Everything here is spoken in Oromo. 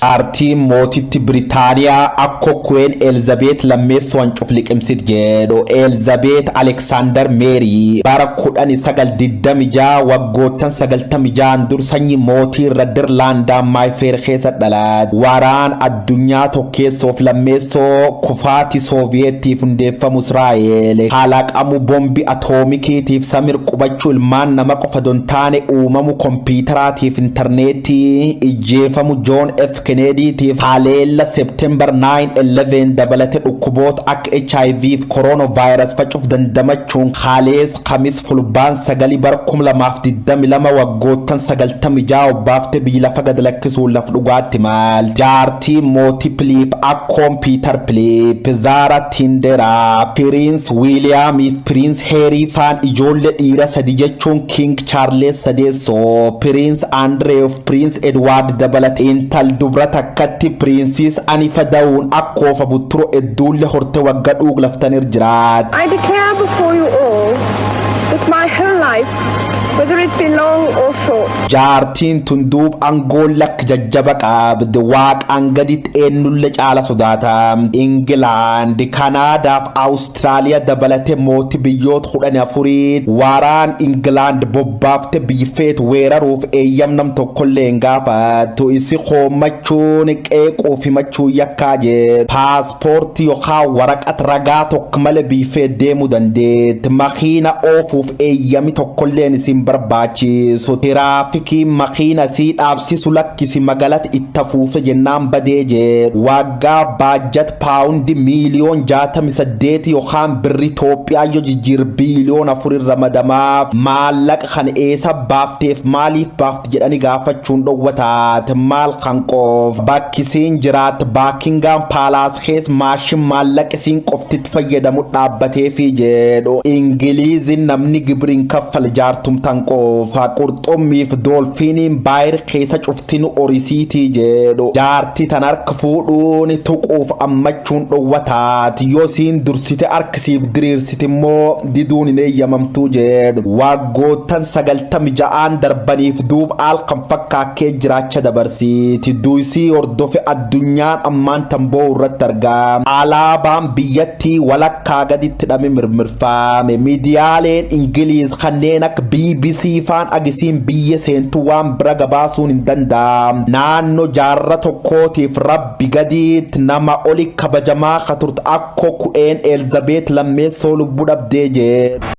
Artiin mootitti Biriitaaniyaa akka Queen Elizabeth lammeessuun cufliqimsit jedhu Elizabeth Alexander Mary bara 1926 waggoottan 96 dur sanyii mootii Rederlaandaa Maayifeer keessa dhalaat waraan addunyaa tokkeessoof lammeessoo kufaati Sooviyeetiif hundeeffamu Israa'el kalaqamu bombi atoomikiitiif samir qubachuu ilmaan nama qofa dontaane uumamu kompiitaraatiif intarneetii ijjeefamu John F. Kennedy tiif haleella September 9/11 dabalate dhukkuboota akka HIV fi coronavirus facuuf dandamachuun Khalees Khamis fulbaan sagali bara 2022 waggoottan 96 baafte biyya lafa gad lakkisuun laf dhugaatti maal jaartii mootii Philip akka kompiitar Philip Zara Tindera Prince William fi Prince Harry faan ijoollee dhiira sadi jechuun King Charles sadeessoo Prince Andrew fi Prince Edward dabalate intal dubra takkatti Princess Anne fadawun akkoofa buturo edduulle horte wagga dhuug laftanir jiraat. I declare before you all that my whole life, whether it be long or short, jaartiin tunduub angoolak jajjaba qabd waaqaan gadit eennulle caala sodaata. England, Canada fi Australia dabalate mooti biyyoota 14 waraan England bobbaafte biifeet weeraruuf eeyyamnam tokkollee hin gaafattu isi qoommachuun qeequu fi machuu yakkaa jedhe paaspoortii yookaan waraqat ragaa tokko malee biifeet deemuu dandeetti makiina oofuuf eeyyami tokkolleen isin barbaachisu tiraafikii makiina sii dhaabsisu lakkisi magalatti itti fuufe jennaan badee jedhe waggaa baajat paawundi miiliyoon 68 yookaan birri Itoophiyaa yoo jijjiir biiliyoon 4 ramadamaaf maallaqa kan eessa baafteef maaliif baafte jedhanii gaafachuun dhowwataat maal kan qof bakkisiin jiraat Buckingham Palace keessa maashin maallaqisiin qoftitti fayyadamu dhaabbatee fi jedhu Ingiliizin namni gibiriin kaffal jaartum tan qofa qurxummiif doolfiiniin baayir keessa cuftinu orisiitii jedhu jaartii tan harka fuudhuun tuquuf ammachuun dhowwataat yoo siin dursite harkisiif diriirsite immoo diduun hin eeyyamamtuu jedhu waggoottan 96 darbaniif duub aal kan fakkaakkee jiraacha dabarsiiti duusii hordofe addunyaan ammaan tamboo irratti argaa alaabaan biyyattii walakkaa gaditti dhame mirmirfaame miidiyaaleen Ingiliiz kanneen akka BBC faan agisiin biyya seentu waan bira gabaasuun hin danda'am naannoo jaarra tokkootiif rabbi gadiitti nama oli kabajamaa katurte akka Queen Elizabeth lammeessoo lubbuu dhabdee jedhe.